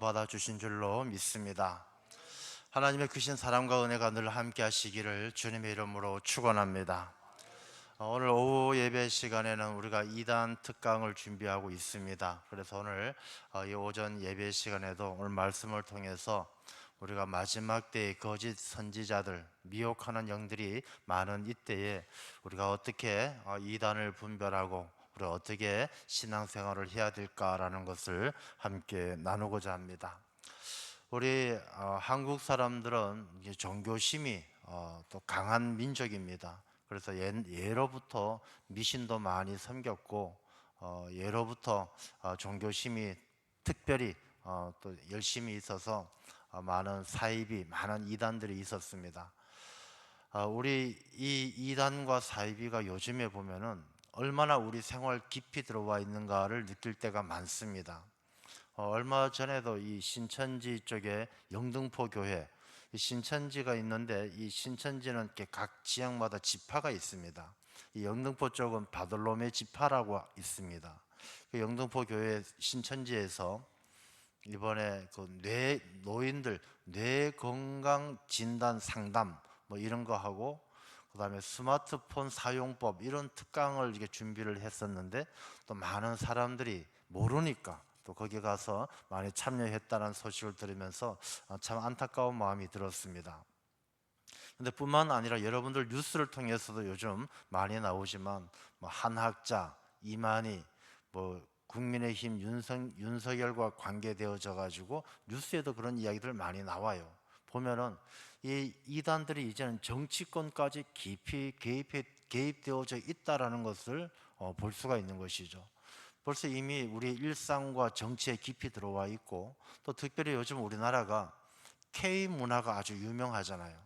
받아주신 줄로 믿습니다. 하나님의 크신 사랑과 은혜가 늘 함께 하시기를 주님의 이름으로 축원합니다. 오늘 오후 예배 시간에는 우리가 2단 특강을 준비하고 있습니다. 그래서 오늘 이 오전 예배 시간에도 오늘 말씀을 통해서 우리가 마지막 때의 거짓 선지자들, 미혹하는 영들이 많은 이때에 우리가 어떻게 2단을 분별하고 우리가 어떻게 신앙생활을 해야 될까라는 것을 함께 나누고자 합니다. 우리 한국 사람들은 이제 종교심이 또 강한 민족입니다. 그래서 예로부터 미신도 많이 섬겼고 예로부터 종교심이 특별히 또 열심히 있어서 많은 사이비, 많은 이단들이 있었습니다. 우리 이 이단과 사이비가 요즘에 보면은 얼마나 우리 생활 깊이 들어와 있는가를 느낄 때가 많습니다. 얼마 전에도 이 신천지 쪽에 영등포 교회, 이 신천지가 있는데 이 신천지는 이렇게 각 지역마다 지파가 있습니다. 이 영등포 쪽은 바돌로메 지파라고 있습니다. 그 영등포 교회 신천지에서 이번에 그 노인들 뇌 건강 진단 상담 뭐 이런 거 하고, 그다음에 스마트폰 사용법 이런 특강을 이게 준비를 했었는데 또 많은 사람들이 모르니까 또 거기 가서 많이 참여했다는 소식을 들으면서 참 안타까운 마음이 들었습니다. 근데 뿐만 아니라 여러분들 뉴스를 통해서도 요즘 많이 나오지만 뭐 한학자, 이만희, 뭐 국민의힘 윤석열과 관계되어져 가지고 뉴스에도 그런 이야기들 많이 나와요. 보면은 이 이단들이 이제는 정치권까지 깊이 개입되어져 있다라는 것을 볼 수가 있는 것이죠. 벌써 이미 우리 일상과 정치에 깊이 들어와 있고, 또 특별히 요즘 우리나라가 K 문화가 아주 유명하잖아요.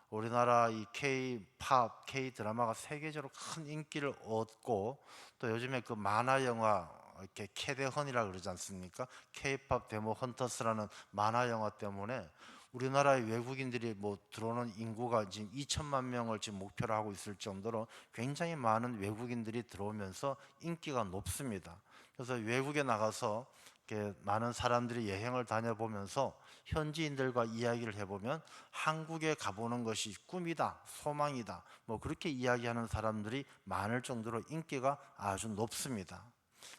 우리나라 이 K-팝, K-드라마가 세계적으로 큰 인기를 얻고, 또 요즘에 그 만화 영화 이렇게 캐대헌이라 그러지 않습니까? K-팝 데모 헌터스라는 만화 영화 때문에 우리나라의 외국인들이 뭐 들어오는 인구가 지금 2천만 명을 지금 목표로 하고 있을 정도로 굉장히 많은 외국인들이 들어오면서 인기가 높습니다. 그래서 외국에 나가서 이렇게 많은 사람들이 여행을 다녀보면서 현지인들과 이야기를 해보면 한국에 가보는 것이 꿈이다, 소망이다, 뭐 그렇게 이야기하는 사람들이 많을 정도로 인기가 아주 높습니다.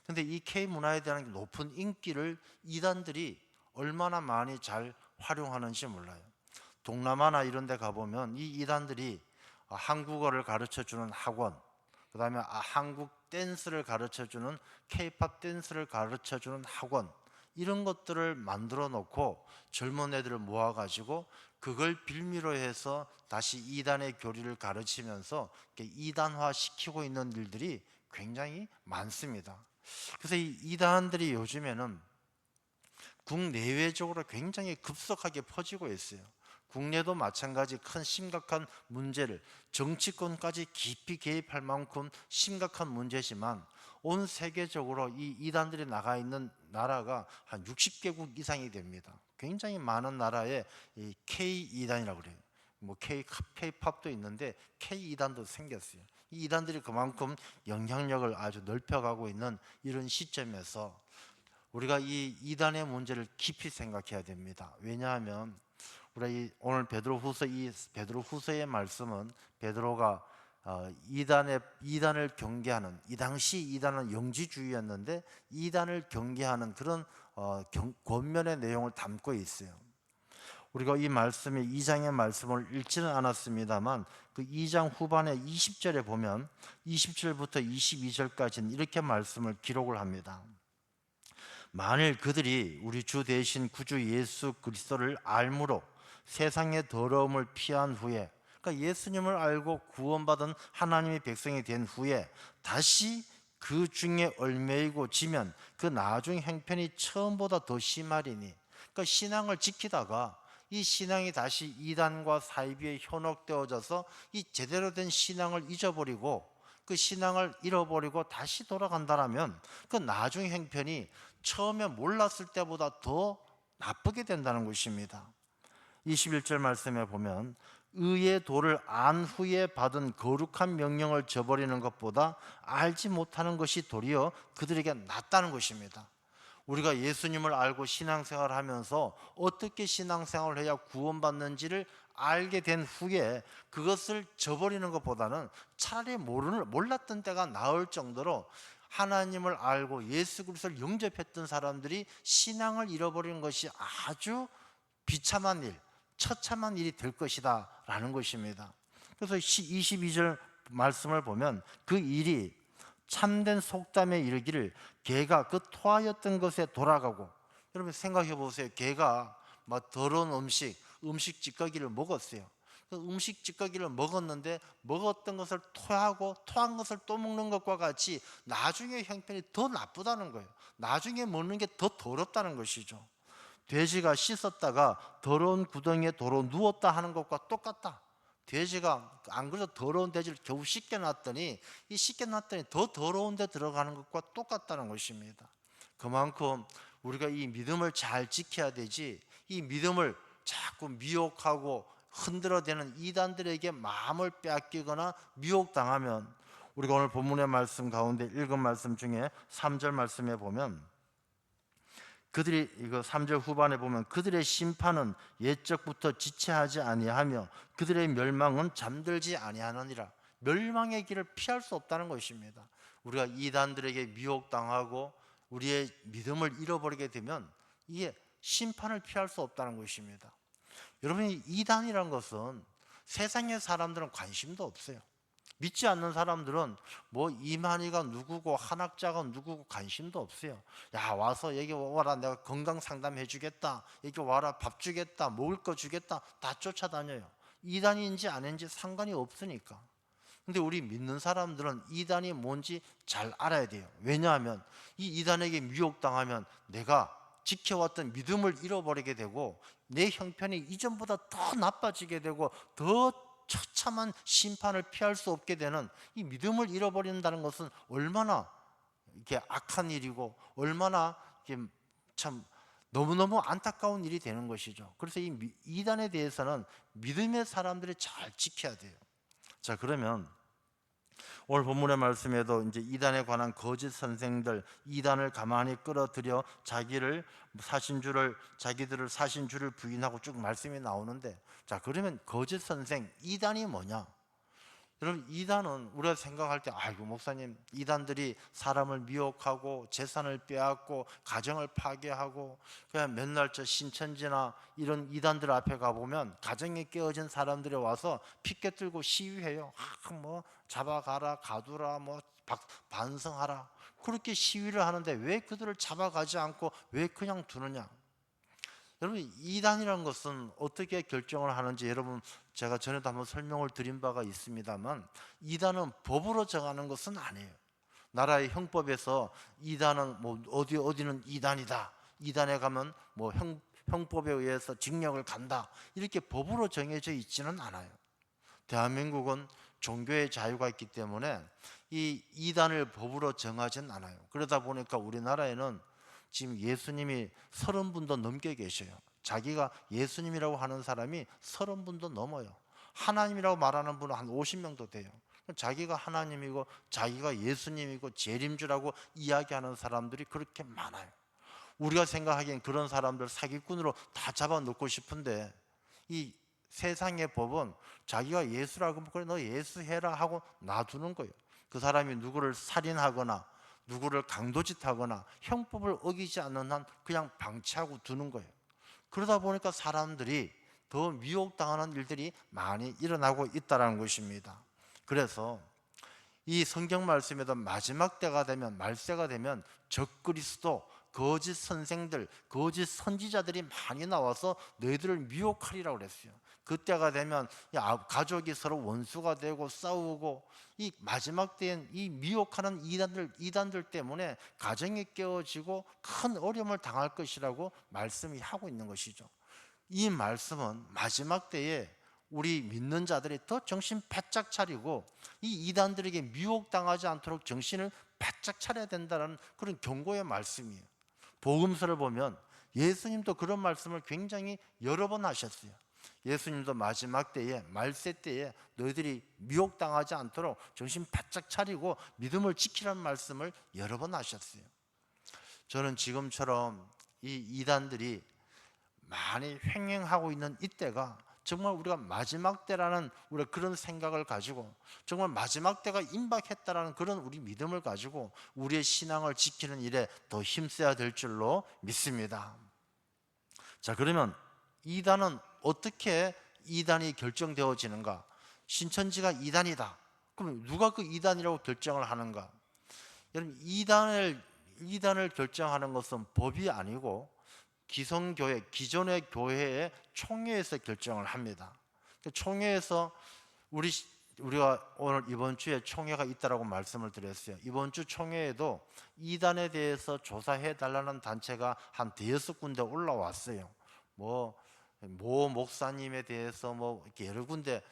근데 이 K문화에 대한 높은 인기를 이단들이 얼마나 많이 잘 활용하는지 몰라요. 동남아나 이런 데 가보면 이 이단들이 한국어를 가르쳐주는 학원, 그 다음에 한국 댄스를 가르쳐주는 K-팝 댄스를 가르쳐주는 학원, 이런 것들을 만들어 놓고 젊은 애들을 모아가지고 그걸 빌미로 해서 다시 이단의 교리를 가르치면서 이단화 시키고 있는 일들이 굉장히 많습니다. 그래서 이 이단들이 요즘에는 국내외적으로 굉장히 급속하게 퍼지고 있어요. 국내도 마찬가지 큰 심각한 문제를 정치권까지 깊이 개입할 만큼 심각한 문제지만 온 세계적으로 이 이단들이 나가 있는 나라가 한 60개국 이상이 됩니다. 굉장히 많은 나라에 이 K-이단이라고 그래요. 뭐 K-팝도 있는데 K-이단도 생겼어요. 이 이단들이 그만큼 영향력을 아주 넓혀가고 있는 이런 시점에서 우리가 이 이단의 문제를 깊이 생각해야 됩니다. 왜냐하면 우리 오늘 베드로후서의 말씀은 베드로가 이단을 경계하는, 이 당시 이단은 영지주의였는데 이단을 경계하는 그런 권면의 내용을 담고 있어요. 우리가 이 말씀이 2장의 말씀을 읽지는 않았습니다만 그 2장 후반에 20절에 보면 20절부터 22절까지는 이렇게 말씀을 기록을 합니다. 만일 그들이 우리 주 대신 구주 예수 그리스도를 알므로 세상의 더러움을 피한 후에, 그러니까 예수님을 알고 구원받은 하나님의 백성이 된 후에 다시 그 중에 얽매이고 지면 그 나중 형편이 처음보다 더 심하리니, 그러니까 신앙을 지키다가 이 신앙이 다시 이단과 사이비에 현혹되어져서 이 제대로 된 신앙을 잊어버리고 그 신앙을 잃어버리고 다시 돌아간다라면 그 나중 형편이 처음에 몰랐을 때보다 더 나쁘게 된다는 것입니다. 21절 말씀에 보면 의의 도를 안 후에 받은 거룩한 명령을 저버리는 것보다 알지 못하는 것이 도리어 그들에게 낫다는 것입니다. 우리가 예수님을 알고 신앙생활을 하면서 어떻게 신앙생활을 해야 구원받는지를 알게 된 후에 그것을 저버리는 것보다는 차라리 몰랐던 때가 나을 정도로 하나님을 알고 예수 그리스도를 영접했던 사람들이 신앙을 잃어버리는 것이 아주 비참한 일, 처참한 일이 될 것이다 라는 것입니다. 그래서 22절 말씀을 보면 그 일이 참된 속담에 이르기를 개가 그 토하였던 것에 돌아가고, 여러분 생각해 보세요. 개가 막 더러운 음식 찌꺼기를 먹었어요. 그 음식 찌꺼기를 먹었는데 먹었던 것을 토하고 토한 것을 또 먹는 것과 같이 나중에 형편이 더 나쁘다는 거예요. 나중에 먹는 게 더 더럽다는 것이죠. 돼지가 씻었다가 더러운 구덩이에 도로 누웠다 하는 것과 똑같다. 돼지가 안 그래도 더러운 돼지를 겨우 씻겨놨더니 이 씻겨놨더니 더 더러운 데 들어가는 것과 똑같다는 것입니다. 그만큼 우리가 이 믿음을 잘 지켜야 되지, 이 믿음을 자꾸 미혹하고 흔들어대는 이단들에게 마음을 빼앗기거나 미혹당하면, 우리가 오늘 본문의 말씀 가운데 읽은 말씀 중에 3절 말씀에 보면 그들이, 이거 3절 후반에 보면 그들의 심판은 옛적부터 지체하지 아니하며 그들의 멸망은 잠들지 아니하느니라. 멸망의 길을 피할 수 없다는 것입니다. 우리가 이단들에게 미혹당하고 우리의 믿음을 잃어버리게 되면 이게 심판을 피할 수 없다는 것입니다. 여러분이 이단이란 것은 세상의 사람들은 관심도 없어요. 믿지 않는 사람들은 뭐 이만희가 누구고 한학자가 누구고 관심도 없어요. 야, 와서 여기 와라, 내가 건강 상담해 주겠다, 여기 와라, 밥 주겠다, 먹을 거 주겠다, 다 쫓아다녀요. 이단인지 아닌지 상관이 없으니까. 근데 우리 믿는 사람들은 이단이 뭔지 잘 알아야 돼요. 왜냐하면 이 이단에게 미혹당하면 내가 지켜왔던 믿음을 잃어버리게 되고 내 형편이 이전보다 더 나빠지게 되고 더 처참한 심판을 피할 수 없게 되는, 이 믿음을 잃어버린다는 것은 얼마나 이렇게 악한 일이고 얼마나 이렇게 참 너무너무 안타까운 일이 되는 것이죠. 그래서 이 이단에 대해서는 믿음의 사람들이 잘 지켜야 돼요. 자, 그러면 오늘 본문의 말씀에도 이제 이단에 관한 거짓 선생들, 이단을 가만히 끌어들여 자기들을 사신주를 부인하고 쭉 말씀이 나오는데, 자, 그러면 거짓 선생, 이단이 뭐냐? 여러분, 이단은 우리가 생각할 때, 아이고 목사님, 이단들이 사람을 미혹하고 재산을 빼앗고 가정을 파괴하고, 그냥 맨날 저 신천지나 이런 이단들 앞에 가보면 가정이 깨어진 사람들이 와서 피켓 들고 시위해요. 뭐 잡아가라, 가두라, 뭐 반성하라, 그렇게 시위를 하는데 왜 그들을 잡아가지 않고 왜 그냥 두느냐? 여러분, 이단이라는 것은 어떻게 결정을 하는지 여러분 제가 전에도 한번 설명을 드린 바가 있습니다만, 이단은 법으로 정하는 것은 아니에요. 나라의 형법에서 이단은 뭐 어디는 이단이다, 이단에 가면 뭐 형법에 의해서 징역을 간다, 이렇게 법으로 정해져 있지는 않아요. 대한민국은 종교의 자유가 있기 때문에 이 이단을 법으로 정하진 않아요. 그러다 보니까 우리나라에는 지금 예수님이 30분도 넘게 계셔요. 자기가 예수님이라고 하는 사람이 30분도 넘어요. 하나님이라고 말하는 분은 한 50명도 돼요. 자기가 하나님이고 자기가 예수님이고 재림주라고 이야기하는 사람들이 그렇게 많아요. 우리가 생각하기엔 그런 사람들 사기꾼으로 다 잡아놓고 싶은데, 이 세상의 법은 자기가 예수라고 그래 너 예수해라 하고 놔두는 거예요. 그 사람이 누구를 살인하거나 누구를 강도짓하거나 형법을 어기지 않는 한 그냥 방치하고 두는 거예요. 그러다 보니까 사람들이 더 미혹당하는 일들이 많이 일어나고 있다는 것입니다. 그래서 이 성경 말씀에도 마지막 때가 되면, 말세가 되면 적그리스도, 거짓 선생들, 거짓 선지자들이 많이 나와서 너희들을 미혹하리라고 그랬어요. 그때가 되면 가족이 서로 원수가 되고 싸우고, 이 마지막 때엔 이 미혹하는 이단들 때문에 가정이 깨어지고 큰 어려움을 당할 것이라고 말씀이 하고 있는 것이죠. 이 말씀은 마지막 때에 우리 믿는 자들이 더 정신 바짝 차리고 이 이단들에게 미혹당하지 않도록 정신을 바짝 차려야 된다는 그런 경고의 말씀이에요. 복음서를 보면 예수님도 그런 말씀을 굉장히 여러 번 하셨어요. 예수님도 마지막 때에, 말세 때에 너희들이 미혹당하지 않도록 정신 바짝 차리고 믿음을 지키라는 말씀을 여러 번 하셨어요. 저는 지금처럼 이 이단들이 많이 횡행하고 있는 이때가 정말 우리가 마지막 때라는 우리가 그런 생각을 가지고, 정말 마지막 때가 임박했다라는 그런 우리 믿음을 가지고 우리의 신앙을 지키는 일에 더 힘써야 될 줄로 믿습니다. 자, 그러면 이단은 어떻게 이단이 결정되어지는가? 신천지가 이단이다. 그럼 누가 그 이단이라고 결정을 하는가? 여러분, 이단을 결정하는 것은 법이 아니고 기성교회, 기존의 교회의 총회에서 결정을 합니다. 총회에서 우리가 오늘 이번 주에 총회가 있다라고 말씀을 드렸어요. 이번 주 총회에도 이단에 대해서 조사해 달라는 단체가 한 대여섯 군데 올라왔어요. 모 목사님에 대해서 이렇게 여러 군데,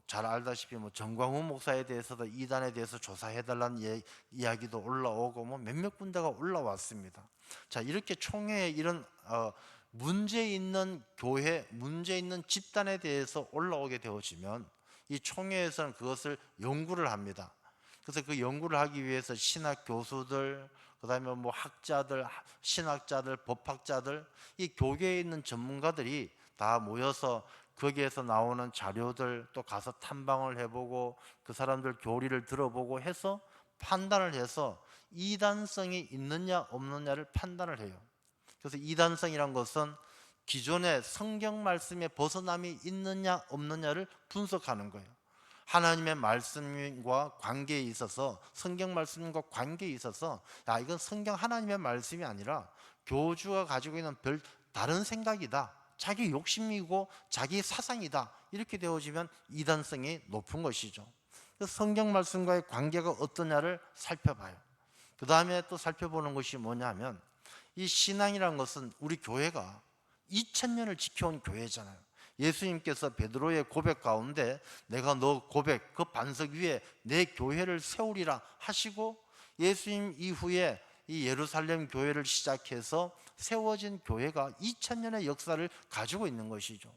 잘 알다시피 정광훈 목사에 대해서도 이단에 대해서 조사해 달라는 이야기도 올라오고 몇몇 군데가 올라왔습니다. 자, 이렇게 총회에 이런 문제 있는 교회, 문제 있는 집단에 대해서 올라오게 되어지면 이 총회에서는 그것을 연구를 합니다. 그래서 그 연구를 하기 위해서 신학 교수들, 그다음에 학자들, 신학자들, 법학자들, 이 교계에 있는 전문가들이 다 모여서 거기에서 나오는 자료들 또 가서 탐방을 해보고 그 사람들 교리를 들어보고 해서 판단을 해서 이단성이 있느냐 없느냐를 판단을 해요. 그래서 이단성이란 것은 기존의 성경 말씀에 벗어남이 있느냐 없느냐를 분석하는 거예요. 하나님의 말씀과 관계에 있어서, 성경 말씀과 관계에 있어서 이건 성경 하나님의 말씀이 아니라 교주가 가지고 있는 다른 생각이다, 자기 욕심이고 자기 사상이다, 이렇게 되어지면 이단성이 높은 것이죠. 그래서 성경 말씀과의 관계가 어떠냐를 살펴봐요. 그 다음에 또 살펴보는 것이 뭐냐면, 이 신앙이라는 것은 우리 교회가 2000년을 지켜온 교회잖아요. 예수님께서 베드로의 고백 가운데 내가 너 고백 그 반석 위에 내 교회를 세우리라 하시고, 예수님 이후에 이 예루살렘 교회를 시작해서 세워진 교회가 2000년의 역사를 가지고 있는 것이죠.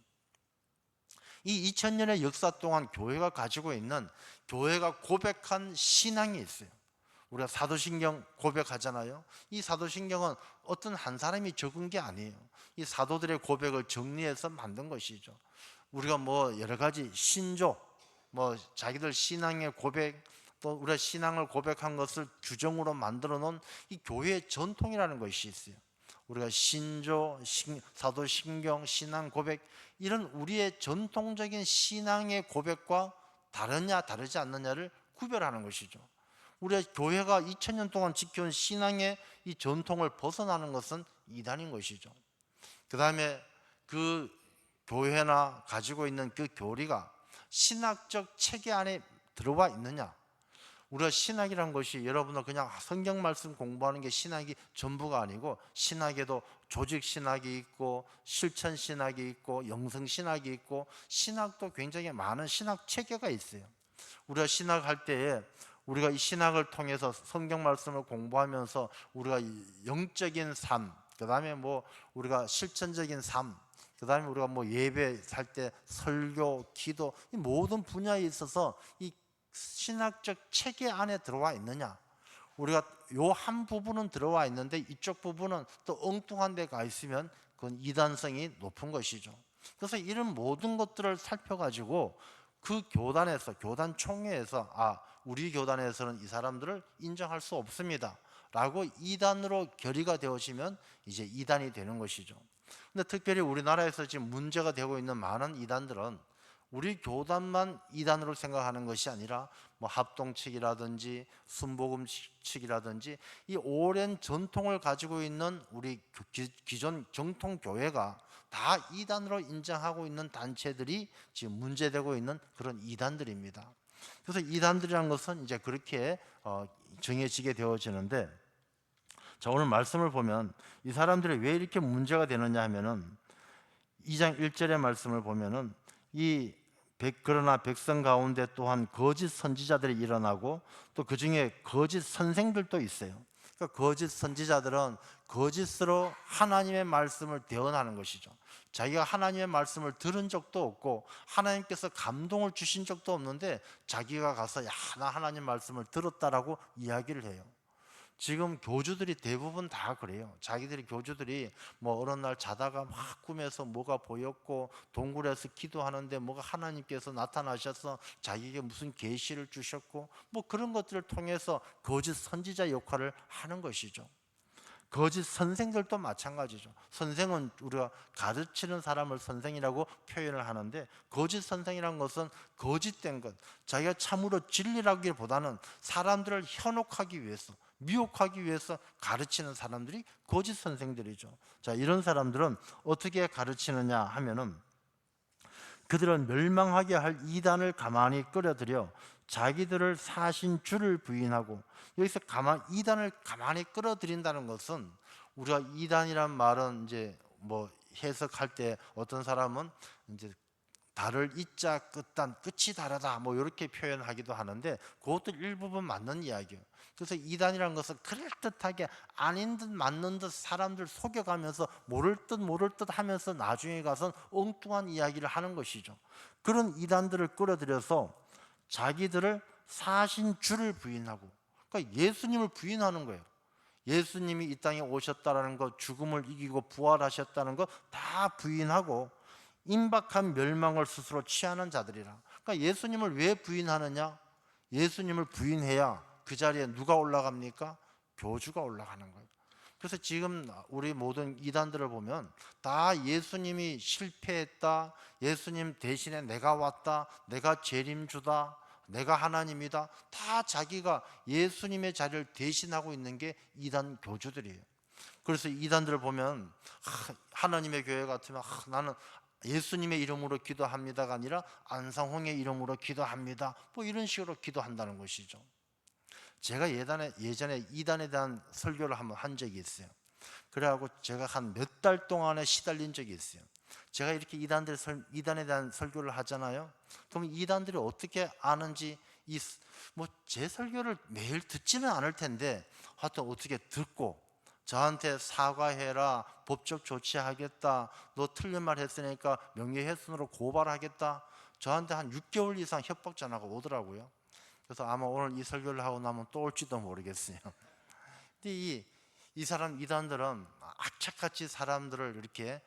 이 2000년의 역사 동안 교회가 가지고 있는, 교회가 고백한 신앙이 있어요. 우리가 사도신경 고백하잖아요. 이 사도신경은 어떤 한 사람이 적은 게 아니에요. 이 사도들의 고백을 정리해서 만든 것이죠. 우리가 여러 가지 신조, 자기들 신앙의 고백, 또 우리가 신앙을 고백한 것을 규정으로 만들어 놓은 이 교회의 전통이라는 것이 있어요. 우리가 신조, 사도신경, 신앙 고백, 이런 우리의 전통적인 신앙의 고백과 다르냐 다르지 않느냐를 구별하는 것이죠. 우리가 교회가 2000년 동안 지켜온 신앙의 이 전통을 벗어나는 것은 이단인 것이죠. 그 다음에 그 교회나 가지고 있는 그 교리가 신학적 체계 안에 들어와 있느냐. 우리가 신학이란 것이 여러분들 그냥 성경 말씀 공부하는 게 신학이 전부가 아니고, 신학에도 조직 신학이 있고 실천 신학이 있고 영성 신학이 있고, 신학도 굉장히 많은 신학 체계가 있어요. 우리가 신학할 때에 우리가 이 신학을 통해서 성경 말씀을 공부하면서 우리가 영적인 삶, 그 다음에 우리가 실천적인 삶, 그 다음에 우리가 예배 살 때 설교, 기도, 이 모든 분야에 있어서 이 신학적 체계 안에 들어와 있느냐. 우리가 요 한 부분은 들어와 있는데 이쪽 부분은 또 엉뚱한 데가 있으면 그건 이단성이 높은 것이죠. 그래서 이런 모든 것들을 살펴가지고 그 교단에서, 교단 총회에서 우리 교단에서는 이 사람들을 인정할 수 없습니다 라고 이단으로 결의가 되어지면 이제 이단이 되는 것이죠. 근데 특별히 우리나라에서 지금 문제가 되고 있는 많은 이단들은 우리 교단만 이단으로 생각하는 것이 아니라 합동 측이라든지 순복음 측이라든지 이 오랜 전통을 가지고 있는 우리 기존 정통 교회가 다 이단으로 인정하고 있는 단체들이 지금 문제되고 있는 그런 이단들입니다. 그래서 이단들이라는 것은 이제 그렇게 정해지게 되어지는데, 자, 오늘 말씀을 보면 이 사람들이 왜 이렇게 문제가 되느냐 하면은 2장 1절의 말씀을 보면은 그러나 백성 가운데 또한 거짓 선지자들이 일어나고 또 그 중에 거짓 선생들도 있어요. 그러니까 거짓 선지자들은 거짓으로 하나님의 말씀을 대언하는 것이죠. 자기가 하나님의 말씀을 들은 적도 없고 하나님께서 감동을 주신 적도 없는데 자기가 가서 나 하나님 말씀을 들었다라고 이야기를 해요. 지금 교주들이 대부분 다 그래요. 자기들이 교주들이 뭐 어느 날 자다가 막 꿈에서 뭐가 보였고 동굴에서 기도하는데 뭐가 하나님께서 나타나셔서 자기에게 무슨 계시를 주셨고 뭐 그런 것들을 통해서 거짓 선지자 역할을 하는 것이죠. 거짓 선생들도 마찬가지죠. 선생은 우리가 가르치는 사람을 선생이라고 표현을 하는데 거짓 선생이라는 것은 거짓된 것, 자기가 참으로 진리라기보다는 사람들을 현혹하기 위해서, 미혹하기 위해서 가르치는 사람들이 거짓 선생들이죠. 자, 이런 사람들은 어떻게 가르치느냐 하면은 그들은 멸망하게 할 이단을 가만히 끌어들여 자기들을 사신 주를 부인하고, 여기서 이단을 가만히 끌어들인다는 것은, 우리가 이단이란 말은 이제 뭐 해석할 때 어떤 사람은 이제 달을 이자 끝단 끝이 다르다 뭐 이렇게 표현하기도 하는데 그것도 일부분 맞는 이야기예요. 그래서 이단이라는 것은 그럴듯하게 아닌 듯 맞는 듯 사람들 속여가면서 모를 듯 하면서 나중에 가서 엉뚱한 이야기를 하는 것이죠. 그런 이단들을 끌어들여서 자기들을 사신 주를 부인하고, 그러니까 예수님을 부인하는 거예요. 예수님이 이 땅에 오셨다라는 것, 죽음을 이기고 부활하셨다는 것 다 부인하고 임박한 멸망을 스스로 취하는 자들이라. 그러니까 예수님을 왜 부인하느냐? 예수님을 부인해야 그 자리에 누가 올라갑니까? 교주가 올라가는 거예요. 그래서 지금 우리 모든 이단들을 보면 다 예수님이 실패했다, 예수님 대신에 내가 왔다, 내가 재림주다, 내가 하나님이다, 다 자기가 예수님의 자리를 대신하고 있는 게 이단 교주들이에요. 그래서 이단들을 보면 하나님의 교회 같으면 나는 예수님의 이름으로 기도합니다가 아니라 안상홍의 이름으로 기도합니다, 뭐 이런 식으로 기도한다는 것이죠. 제가 예전에 이단에 대한 설교를 한번 한 적이 있어요. 그래갖고 제가 한 몇 달 동안에 시달린 적이 있어요. 제가 이렇게 이단에 대한 설교를 하잖아요. 그럼 이단들이 어떻게 아는지, 뭐 제 설교를 매일 듣지는 않을 텐데 하여튼 어떻게 듣고 저한테 사과해라, 법적 조치하겠다, 너 틀린 말 했으니까 명예훼손으로 고발하겠다, 저한테 한 6개월 이상 협박 전화가 오더라고요. 그래서 아마 오늘 이 설교를 하고 나면 또 올지도 모르겠어요. 근데 이 사람 이단들은 악착같이 사람들을 이렇게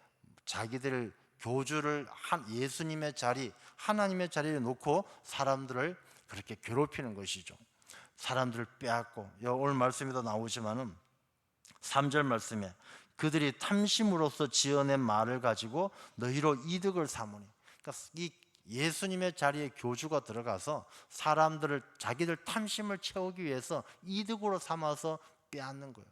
자기들 교주를 예수님의 자리, 하나님의 자리에 놓고 사람들을 그렇게 괴롭히는 것이죠. 사람들을 빼앗고, 오늘 말씀에도 나오지만은 3절 말씀에 그들이 탐심으로써 지어낸 말을 가지고 너희로 이득을 삼으니, 그러니까 이 예수님의 자리에 교주가 들어가서 사람들을 자기들 탐심을 채우기 위해서 이득으로 삼아서 빼앗는 거예요.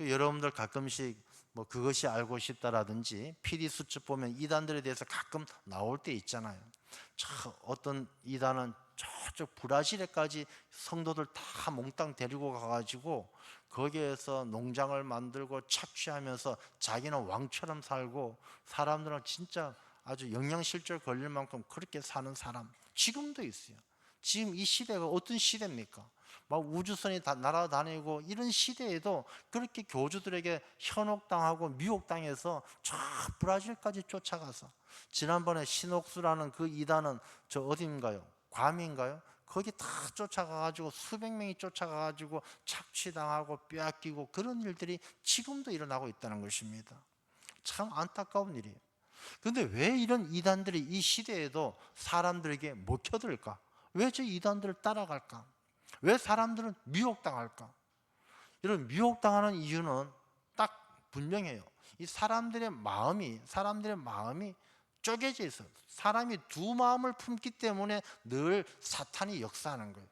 여러분들 가끔씩 뭐 그것이 알고 싶다라든지 PD 수첩 보면 이단들에 대해서 가끔 나올 때 있잖아요. 어떤 이단은 저쪽 브라질에까지 성도들 다 몽땅 데리고 가가지고 거기에서 농장을 만들고 착취하면서 자기는 왕처럼 살고 사람들은 진짜 아주 영양실조 걸릴 만큼 그렇게 사는 사람 지금도 있어요. 지금 이 시대가 어떤 시대입니까? 막 우주선이 다 날아다니고 이런 시대에도 그렇게 교주들에게 현혹당하고 미혹당해서 저 브라질까지 쫓아가서, 지난번에 신옥수라는 그 이단은 저 어딘가요? 괌인가요? 거기 다 쫓아가가지고 수백 명이 쫓아가가지고 착취당하고 빼앗기고 그런 일들이 지금도 일어나고 있다는 것입니다. 참 안타까운 일이에요. 그런데 왜 이런 이단들이 이 시대에도 사람들에게 먹혀들까? 왜 저 이단들을 따라갈까? 왜 사람들은 미혹당할까? 이런 미혹당하는 이유는 딱 분명해요. 이 사람들의 마음이 쪼개져 있어요. 사람이 두 마음을 품기 때문에 늘 사탄이 역사하는 거예요.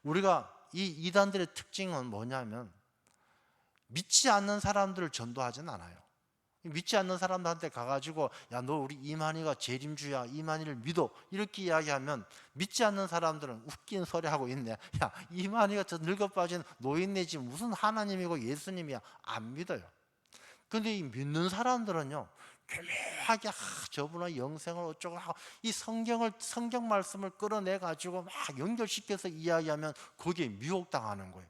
우리가 이 이단들의 특징은 뭐냐면 믿지 않는 사람들을 전도하진 않아요. 믿지 않는 사람들한테 가가지고 야, 너 우리 이만희가 재림주야, 이만희를 믿어, 이렇게 이야기하면 믿지 않는 사람들은 웃긴 소리 하고 있네. 야, 이만희가 저 늙어빠진 노인네지 무슨 하나님이고 예수님이야, 안 믿어요. 근데 이 믿는 사람들은요 교묘하게 저분은 영생을 어쩌고 하고 이 성경 말씀을 끌어내 가지고 막 연결시켜서 이야기하면 거기에 미혹당하는 거예요.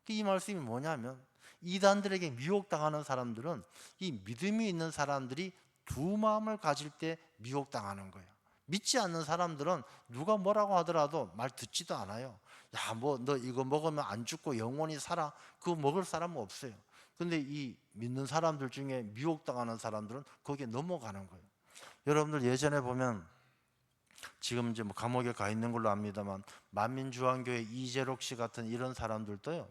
이 말씀이 뭐냐면 이단들에게 미혹당하는 사람들은 이 믿음이 있는 사람들이 두 마음을 가질 때 미혹당하는 거예요. 믿지 않는 사람들은 누가 뭐라고 하더라도 말 듣지도 않아요. 야, 뭐 너 이거 먹으면 안 죽고 영원히 살아. 그거 먹을 사람은 없어요. 근데 이 믿는 사람들 중에 미혹당하는 사람들은 거기에 넘어가는 거예요. 여러분들 예전에 보면 지금 이제 뭐 감옥에 가 있는 걸로 압니다만 만민주왕교회 이재록 씨 같은 이런 사람들도요.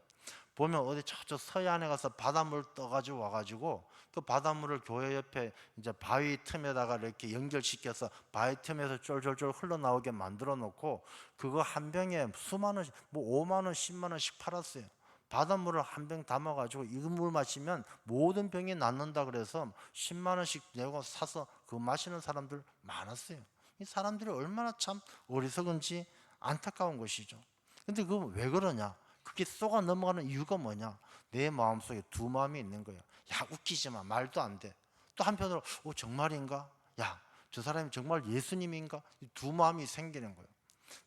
보면 어디 저쪽 서해안에 가서 바닷물 떠가지고 와가지고 그 바닷물을 교회 옆에 이제 바위 틈에다가 이렇게 연결시켜서 바위 틈에서 쫄쫄쫄 흘러나오게 만들어 놓고 그거 한 병에 수만 원씩 뭐 5만 원, 10만 원씩 팔았어요. 바닷물을 한 병 담아가지고 이 물 마시면 모든 병이 낫는다 그래서 10만 원씩 내고 사서 그 마시는 사람들 많았어요. 이 사람들이 얼마나 참 어리석은지 안타까운 것이죠. 근데 그거 왜 그러냐? 그게 쏘가 넘어가는 이유가 뭐냐? 내 마음속에 두 마음이 있는 거예요. 야, 웃기지 마. 말도 안 돼. 또 한편으로 정말인가? 야, 저 사람이 정말 예수님인가? 이 두 마음이 생기는 거예요.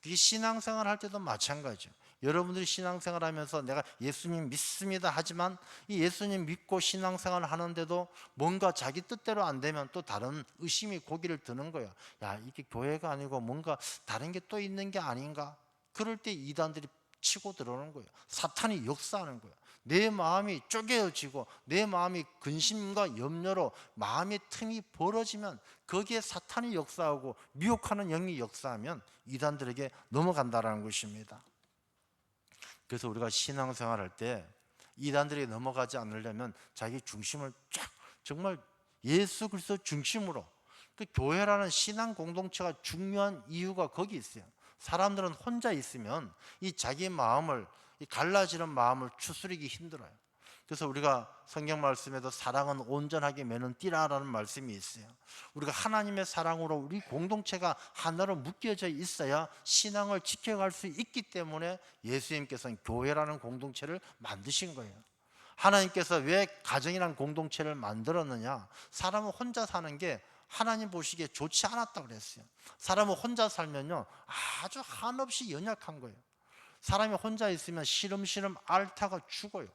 그게 신앙생활 할 때도 마찬가지예요. 여러분들이 신앙생활 하면서 내가 예수님 믿습니다 하지만 이 예수님 믿고 신앙생활 하는데도 뭔가 자기 뜻대로 안 되면 또 다른 의심이 고기를 드는 거예요. 야, 이게 교회가 아니고 뭔가 다른 게 또 있는 게 아닌가? 그럴 때 이단들이 치고 들어오는 거예요. 사탄이 역사하는 거예요. 내 마음이 쪼개어지고 내 마음이 근심과 염려로 마음의 틈이 벌어지면 거기에 사탄이 역사하고 미혹하는 영이 역사하면 이단들에게 넘어간다라는 것입니다. 그래서 우리가 신앙생활 할 때 이단들에게 넘어가지 않으려면 자기 중심을 쫙 정말 예수 그리스도 중심으로 그 교회라는 신앙 공동체가 중요한 이유가 거기 있어요. 사람들은 혼자 있으면 이 자기 마음을 이 갈라지는 마음을 추스리기 힘들어요. 그래서 우리가 성경 말씀에도 사랑은 온전하게 매는 띠라라는 말씀이 있어요. 우리가 하나님의 사랑으로 우리 공동체가 하나로 묶여져 있어야 신앙을 지켜갈 수 있기 때문에 예수님께서는 교회라는 공동체를 만드신 거예요. 하나님께서 왜 가정이라는 공동체를 만들었느냐? 사람은 혼자 사는 게 하나님 보시기에 좋지 않았다고 그랬어요. 사람은 혼자 살면요 아주 한없이 연약한 거예요. 사람이 혼자 있으면 시름시름 앓다가 죽어요.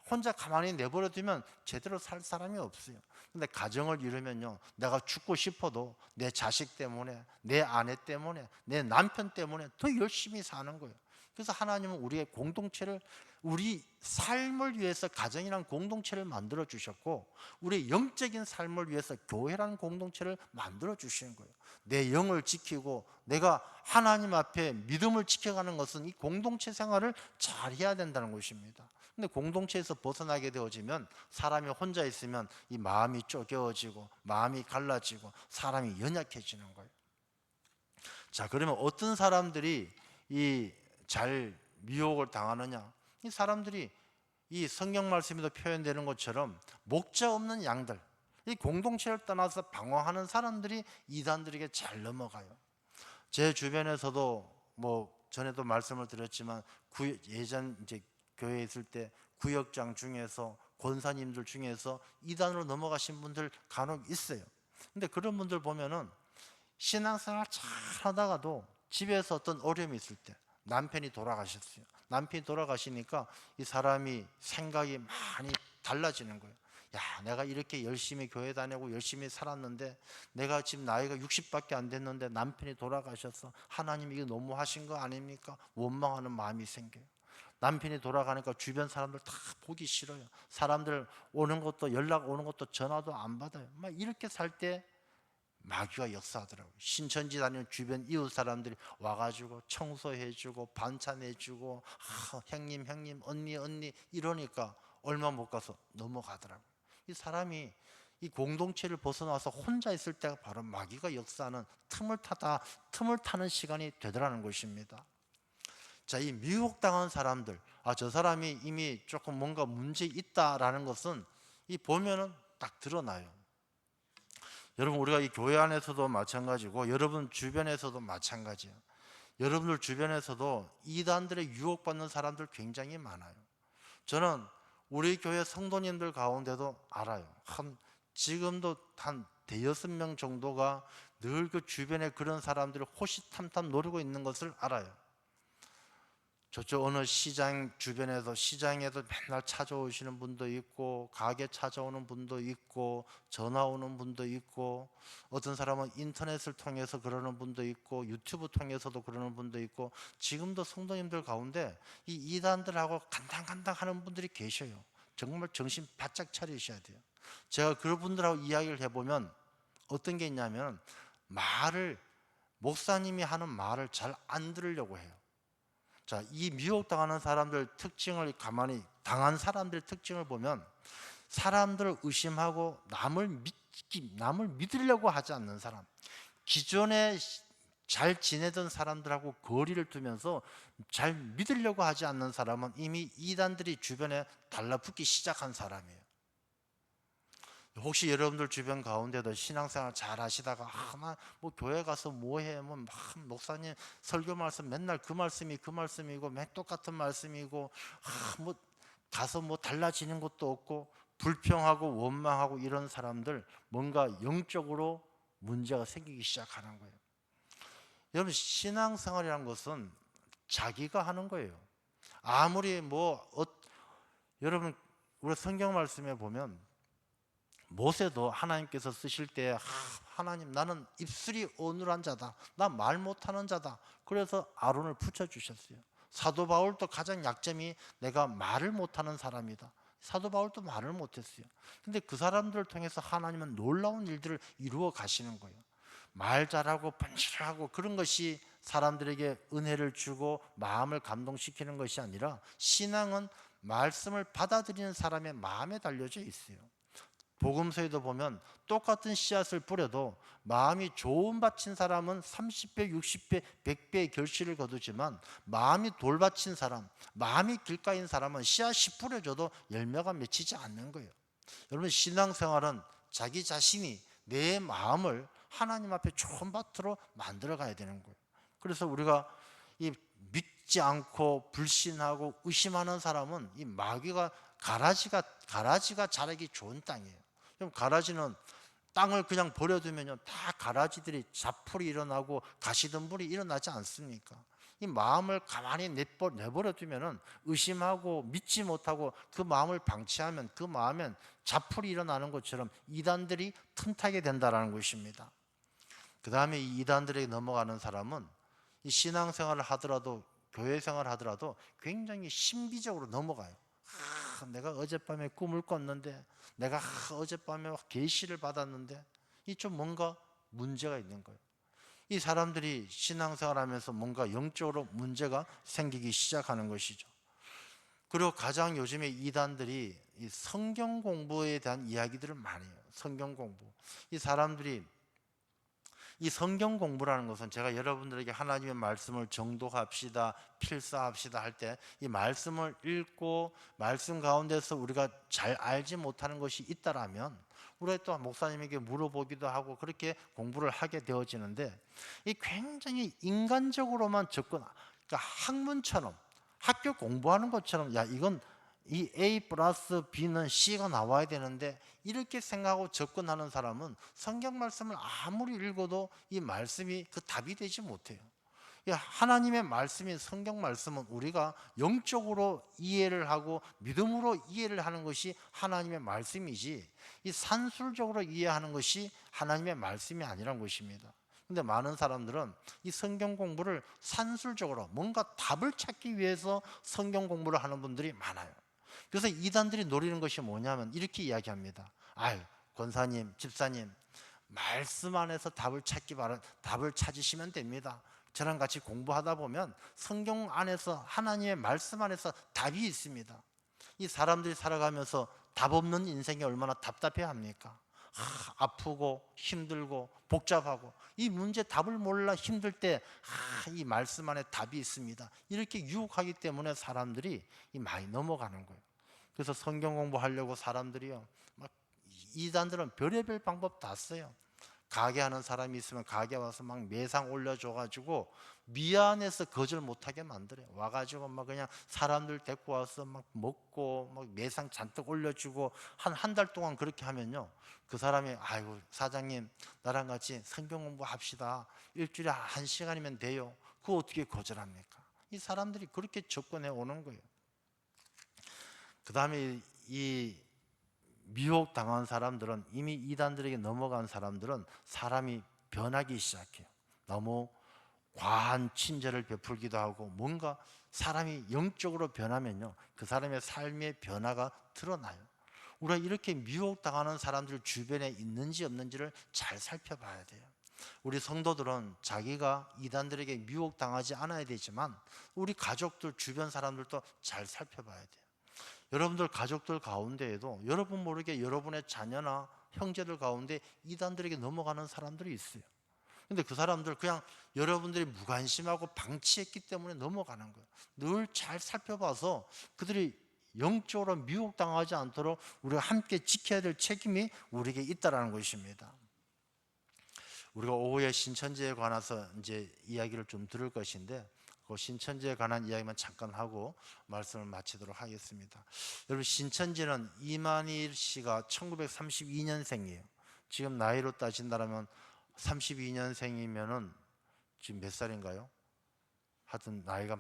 혼자 가만히 내버려 두면 제대로 살 사람이 없어요. 근데 가정을 이루면요 내가 죽고 싶어도 내 자식 때문에, 내 아내 때문에, 내 남편 때문에 더 열심히 사는 거예요. 그래서 하나님은 우리의 공동체를, 우리 삶을 위해서 가정이라는 공동체를 만들어 주셨고 우리 영적인 삶을 위해서 교회라는 공동체를 만들어 주시는 거예요. 내 영을 지키고 내가 하나님 앞에 믿음을 지켜가는 것은 이 공동체 생활을 잘 해야 된다는 것입니다. 근데 공동체에서 벗어나게 되어지면 사람이 혼자 있으면 이 마음이 쪼개어지고 마음이 갈라지고 사람이 연약해지는 거예요. 자, 그러면 어떤 사람들이 이 잘 미혹을 당하느냐? 이 사람들이 이 성경 말씀에도 표현되는 것처럼 목자 없는 양들, 이 공동체를 떠나서 방황하는 사람들이 이단들에게 잘 넘어가요. 제 주변에서도 뭐 전에도 말씀을 드렸지만 예전 이제 교회에 있을 때 구역장 중에서 권사님들 중에서 이단으로 넘어가신 분들 간혹 있어요. 근데 그런 분들 보면은 신앙생활 잘 하다가도 집에서 어떤 어려움이 있을 때 남편이 돌아가셨어요. 남편이 돌아가시니까 이 사람이 생각이 많이 달라지는 거예요. 야, 내가 이렇게 열심히 교회 다니고 열심히 살았는데 내가 지금 나이가 60밖에 안 됐는데 남편이 돌아가셔서 하나님 이거 너무 하신 거 아닙니까? 원망하는 마음이 생겨요. 남편이 돌아가니까 주변 사람들 다 보기 싫어요. 사람들 오는 것도 연락 오는 것도 전화도 안 받아요. 막 이렇게 살 때 마귀가 역사하더라고요. 신천지 다니는 주변 이웃 사람들이 와가지고 청소해주고 반찬해주고 형님 언니 이러니까 얼마 못 가서 넘어가더라고요. 이 사람이 이 공동체를 벗어나서 혼자 있을 때가 바로 마귀가 역사하는 틈을 타는 시간이 되더라는 것입니다. 자, 이 미혹당한 사람들, 저 사람이 이미 조금 뭔가 문제 있다라는 것은 이 보면은 딱 드러나요. 여러분, 우리가 이 교회 안에서도 마찬가지고 여러분 주변에서도 마찬가지예요. 여러분들 주변에서도 이단들의 유혹받는 사람들 굉장히 많아요. 저는 우리 교회 성도님들 가운데도 알아요. 지금도 한 대여섯 명 정도가 늘 그 주변에 그런 사람들을 호시탐탐 노리고 있는 것을 알아요. 저쪽 어느 시장 주변에도 시장에도 맨날 찾아오시는 분도 있고, 가게 찾아오는 분도 있고, 전화 오는 분도 있고, 어떤 사람은 인터넷을 통해서 그러는 분도 있고, 유튜브 통해서도 그러는 분도 있고, 지금도 성도님들 가운데 이 이단들하고 간당간당 하는 분들이 계셔요. 정말 정신 바짝 차리셔야 돼요. 제가 그분들하고 이야기를 해보면 어떤 게 있냐면, 목사님이 하는 말을 잘 안 들으려고 해요. 자, 이 미혹당하는 사람들 특징을 가만히 당한 사람들 특징을 보면, 사람들을 의심하고 남을 믿으려고 하지 않는 사람, 기존에 잘 지내던 사람들하고 거리를 두면서 잘 믿으려고 하지 않는 사람은 이미 이단들이 주변에 달라붙기 시작한 사람이에요. 혹시 여러분들 주변 가운데도 신앙생활 잘 하시다가 나 뭐 교회 가서 뭐해, 목사님 설교 말씀 맨날 그 말씀이고 맨 똑같은 말씀이고, 뭐 가서 뭐 달라지는 것도 없고 불평하고 원망하고, 이런 사람들 뭔가 영적으로 문제가 생기기 시작하는 거예요. 여러분, 신앙생활이란 것은 자기가 하는 거예요. 아무리 여러분, 우리 성경 말씀에 보면 모세도 하나님께서 쓰실 때, 하나님, 나는 입술이 어눌한 자다, 나 말 못하는 자다, 그래서 아론을 붙여주셨어요. 사도 바울도 가장 약점이 내가 말을 못하는 사람이다. 사도 바울도 말을 못했어요. 근데 그 사람들을 통해서 하나님은 놀라운 일들을 이루어 가시는 거예요. 말 잘하고 번칠하고 그런 것이 사람들에게 은혜를 주고 마음을 감동시키는 것이 아니라, 신앙은 말씀을 받아들이는 사람의 마음에 달려져 있어요. 복음서에도 보면 똑같은 씨앗을 뿌려도 마음이 좋은 밭인 사람은 30배, 60배, 100배의 결실을 거두지만, 마음이 돌밭인 사람, 마음이 길가인 사람은 씨앗이 뿌려져도 열매가 맺히지 않는 거예요. 여러분, 신앙생활은 자기 자신이 내 마음을 하나님 앞에 좋은 밭으로 만들어 가야 되는 거예요. 그래서 우리가 이 믿지 않고 불신하고 의심하는 사람은 이 마귀가 가라지가 자라기 좋은 땅이에요. 그럼 가라지는 땅을 그냥 버려두면요, 다 가라지들이 잡풀이 일어나고 가시덤불이 일어나지 않습니까? 이 마음을 가만히 내버려 두면은, 의심하고 믿지 못하고 그 마음을 방치하면 그 마음엔 잡풀이 일어나는 것처럼 이단들이 틈타게 된다라는 것입니다. 그 다음에 이 이단들에게 넘어가는 사람은 이 신앙생활을 하더라도, 교회 생활을 하더라도 굉장히 신비적으로 넘어가요. 내가 어젯밤에 꿈을 꿨는데, 내가 어젯밤에 계시를 받았는데, 이 좀 뭔가 문제가 있는 거예요. 이 사람들이 신앙생활하면서 뭔가 영적으로 문제가 생기기 시작하는 것이죠. 그리고 가장 요즘에 이단들이 이 성경 공부에 대한 이야기들을 많이 해요. 성경 공부. 이 사람들이 이 성경 공부라는 것은, 제가 여러분들에게 하나님의 말씀을 정독합시다, 필사합시다 할 때, 이 말씀을 읽고 말씀 가운데서 우리가 잘 알지 못하는 것이 있다라면 우리가 또 목사님에게 물어보기도 하고 그렇게 공부를 하게 되어지는데, 이 굉장히 인간적으로만 그러니까 학문처럼, 학교 공부하는 것처럼, 이건 이 A 플러스 B는 C가 나와야 되는데, 이렇게 생각하고 접근하는 사람은 성경 말씀을 아무리 읽어도 이 말씀이 그 답이 되지 못해요. 하나님의 말씀인 성경 말씀은 우리가 영적으로 이해를 하고 믿음으로 이해를 하는 것이 하나님의 말씀이지, 이 산술적으로 이해하는 것이 하나님의 말씀이 아니란 것입니다. 근데 많은 사람들은 이 성경 공부를 산술적으로 뭔가 답을 찾기 위해서 성경 공부를 하는 분들이 많아요. 그래서 이단들이 노리는 것이 뭐냐면 이렇게 이야기합니다. 권사님, 집사님, 말씀 안에서 답을 찾으시면 됩니다. 저랑 같이 공부하다 보면 성경 안에서, 하나님의 말씀 안에서 답이 있습니다. 이 사람들이 살아가면서 답 없는 인생이 얼마나 답답해 합니까? 아프고 힘들고 복잡하고, 이 문제 답을 몰라 힘들 때, 이 말씀 안에 답이 있습니다. 이렇게 유혹하기 때문에 사람들이 많이 넘어가는 거예요. 그래서 성경 공부하려고 사람들이요, 이단들은 별의별 방법 다 써요. 가게 하는 사람이 있으면 가게 와서 막 매상 올려줘가지고 미안해서 거절 못하게 만들어요. 와가지고 그냥 사람들 데리고 와서 먹고 매상 잔뜩 올려주고 한 달 동안 그렇게 하면요, 그 사람이 아이고 사장님, 나랑 같이 성경 공부합시다, 일주일에 1시간이면 돼요. 그거 어떻게 거절합니까? 이 사람들이 그렇게 접근해 오는 거예요. 그 다음에 이 미혹당한 사람들은, 이미 이단들에게 넘어간 사람들은 사람이 변하기 시작해요. 너무 과한 친절을 베풀기도 하고, 뭔가 사람이 영적으로 변하면요, 그 사람의 삶의 변화가 드러나요. 우리가 이렇게 미혹당하는 사람들 주변에 있는지 없는지를 잘 살펴봐야 돼요. 우리 성도들은 자기가 이단들에게 미혹당하지 않아야 되지만 우리 가족들, 주변 사람들도 잘 살펴봐야 돼요. 여러분들 가족들 가운데에도 여러분 모르게 여러분의 자녀나 형제들 가운데 이단들에게 넘어가는 사람들이 있어요. 근데 그 사람들 그냥 여러분들이 무관심하고 방치했기 때문에 넘어가는 거예요. 늘 잘 살펴봐서 그들이 영적으로 미혹당하지 않도록 우리가 함께 지켜야 될 책임이 우리에게 있다라는 것입니다. 우리가 오후에 신천지에 관해서 이제 이야기를 좀 들을 것인데, 그 신천지에 관한 이야기만 잠깐 하고 말씀을 마치도록 하겠습니다. 여러분, 신천지는 이만희 씨가 1932년생이에요. 지금 나이로 따진다면 32년생이면은 지금 몇 살인가요? 하여튼 나이가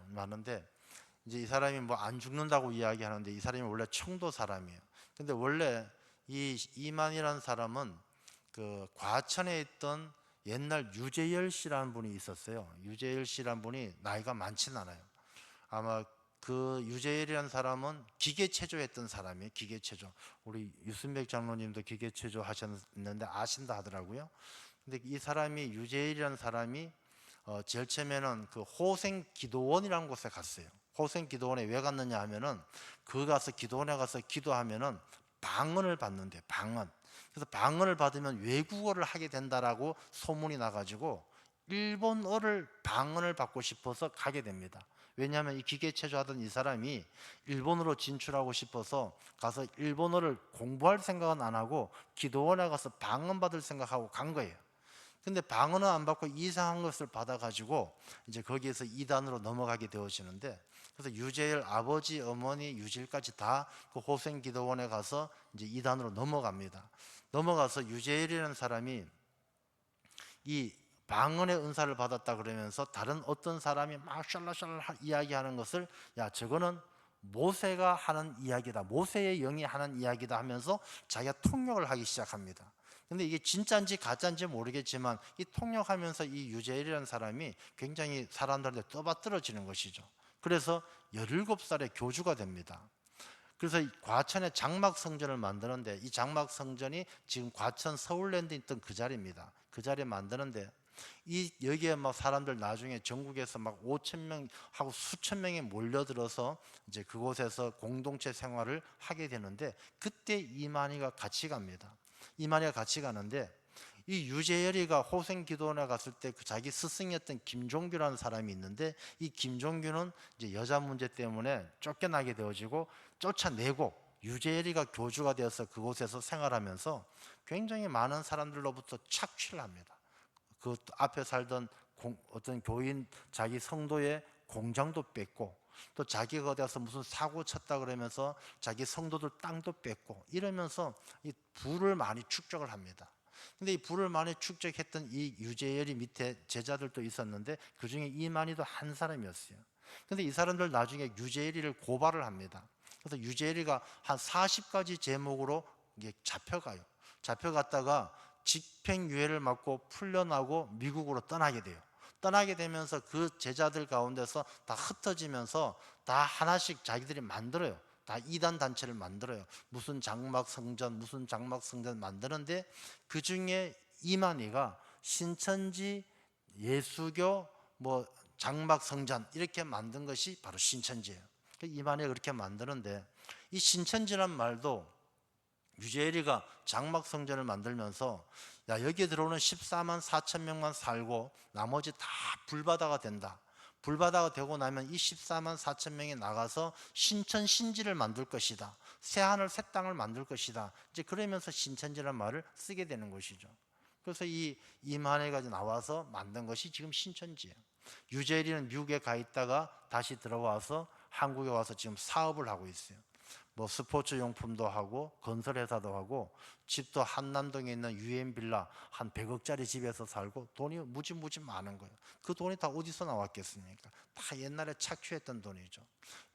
많은데, 이제 이 사람이 뭐 안 죽는다고 이야기하는데 이 사람이 원래 청도 사람이에요. 근데 원래 이 이만희라는 사람은 그 과천에 있던 옛날 유재열 씨라는 분이 있었어요. 유재열 씨라는 분이 나이가 많지는 않아요. 아마 그 유재열이라는 사람은 기계체조했던 사람이에요. 기계체조. 우리 유순백 장로님도 기계체조 하셨는데 아신다 하더라고요. 근데 이 사람이, 유재열이라는 사람이 제일 처음에는 그 호생기도원이라는 곳에 갔어요. 호생기도원에 왜 갔느냐 하면은, 그 가서 기도원에 가서 기도하면은 방언을 받는데, 방언. 그래서 방언을 받으면 외국어를 하게 된다라고 소문이 나가지고 일본어를, 방언을 받고 싶어서 가게 됩니다. 왜냐하면 이 기계체조하던 이 사람이 일본으로 진출하고 싶어서 가서 일본어를 공부할 생각은 안 하고 기도원에 가서 방언 받을 생각하고 간 거예요. 근데 방언은 안 받고 이상한 것을 받아가지고 이제 거기에서 이단으로 넘어가게 되어지는데, 그래서 유재열 아버지, 어머니, 유질까지 다 그 호생기도원에 가서 이제 이단으로 넘어갑니다. 넘어가서 유재열이라는 사람이 이 방언의 은사를 받았다 그러면서 다른 어떤 사람이 막 샬라샬라 이야기하는 것을, 야, 저거는 모세가 하는 이야기다, 모세의 영이 하는 이야기다 하면서 자기가 통역을 하기 시작합니다. 근데 이게 진짜인지 가짜인지 모르겠지만 이 통역하면서 이 유재일이라는 사람이 굉장히 사람들한테 떠받들어지는 것이죠. 그래서 17살에 교주가 됩니다. 그래서 과천에 장막성전을 만드는데, 이 장막성전이 지금 과천 서울랜드에 있던 그 자리입니다. 그 자리에 만드는데, 여기에 막 사람들 나중에 전국에서 막 5천 명 하고 수천 명이 몰려들어서 이제 그곳에서 공동체 생활을 하게 되는데, 그때 이만희가 같이 갑니다. 이만희가 같이 가는데, 이 유재열이가 호생기도원에 갔을 때 그 자기 스승이었던 김종규라는 사람이 있는데, 이 김종규는 이제 여자 문제 때문에 쫓겨나게 되어지고 쫓아내고, 유재열이가 교주가 되어서 그곳에서 생활하면서 굉장히 많은 사람들로부터 착취를 합니다. 그 앞에 살던 어떤 교인, 자기 성도의 공장도 뺏고, 또 자기가 어디 가서 무슨 사고 쳤다 그러면서 자기 성도들 땅도 뺏고, 이러면서 이 부를 많이 축적을 합니다. 근데 이 부를 많이 축적했던 이 유재열이 밑에 제자들도 있었는데 그 중에 이만희도 한 사람이었어요. 근데 이 사람들 나중에 유재열이를 고발을 합니다. 그래서 유재열이가 한 40가지 제목으로 이게 잡혀가요. 잡혀갔다가 집행유예를 맞고 풀려나고 미국으로 떠나게 돼요. 떠나게 되면서 그 제자들 가운데서 다 흩어지면서 다 하나씩 자기들이 만들어요. 다 이단 단체를 만들어요. 무슨 장막성전, 무슨 장막성전 만드는데, 그 중에 이만희가 신천지, 예수교, 뭐 장막성전 이렇게 만든 것이 바로 신천지예요. 이만희가 그렇게 만드는데, 이 신천지란 말도 유재일이가 장막성전을 만들면서, 야, 여기에 들어오는 14만 4천 명만 살고 나머지 다 불바다가 된다. 불바다가 되고 나면 이 14만 4천 명이 나가서 신천 신지를 만들 것이다. 새 하늘 새 땅을 만들 것이다. 이제 그러면서 신천지라는 말을 쓰게 되는 것이죠. 그래서 이 이만희가 나와서 만든 것이 지금 신천지예요. 유재일이는 미국에 가 있다가 다시 들어와서 한국에 와서 지금 사업을 하고 있어요. 뭐 스포츠 용품도 하고 건설회사도 하고 집도 한남동에 있는 유엔 빌라 한 100억짜리 집에서 살고 돈이 무지무지 많은 거예요. 그 돈이 다 어디서 나왔겠습니까? 다 옛날에 착취했던 돈이죠.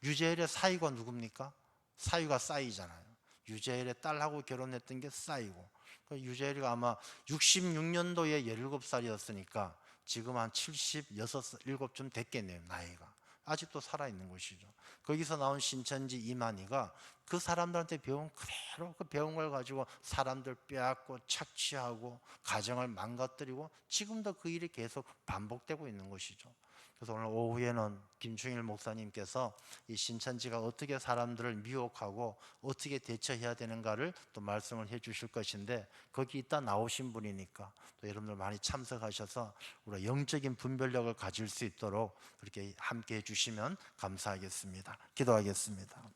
유재열의 사위가 누굽니까? 사위가 싸이잖아요. 유재열의 딸하고 결혼했던 게 싸이고, 유재열이가 아마 66년도에 17살이었으니까 지금 한 76, 7쯤 됐겠네요, 나이가. 아직도 살아있는 것이죠. 거기서 나온 신천지 이만희가 그 사람들한테 배운 그대로 그 배운 걸 가지고 사람들 빼앗고 착취하고 가정을 망가뜨리고 지금도 그 일이 계속 반복되고 있는 것이죠. 그래서 오늘 오후에는 김충일 목사님께서 이 신천지가 어떻게 사람들을 미혹하고 어떻게 대처해야 되는가를 또 말씀을 해 주실 것인데, 거기 있다 나오신 분이니까 또 여러분들 많이 참석하셔서 우리가 영적인 분별력을 가질 수 있도록 그렇게 함께 해 주시면 감사하겠습니다. 기도하겠습니다.